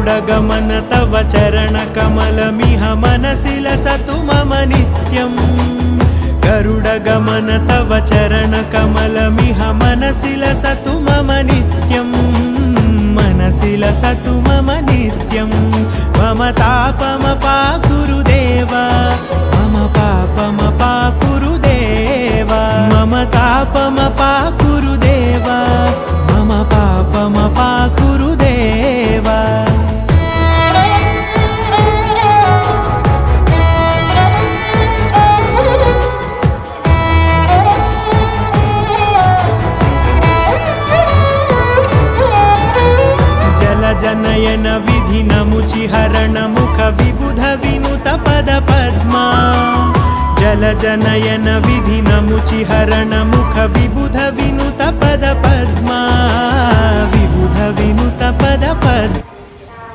गरुडगमन तव चरणकमलमिह मनसि लसतु मम नित्यम् गरुडगमन तव चरणकमलमिह मनसि लसतु मम नित्यम् मनसि लसतु मम नित्यम् मम तापमपाकुरुदेव मम पापमपाकुरुदेव मम तापमपाकुरुदेव मम पापमपाकुरुदेव जनयन विधिनमुचिहरण मुख विबुध विनुत पद पद्मा जलजनयन विधिनमुचिहरण मुख विबुध विनुत पद पद्मा विबुध विनुत पद पद्मा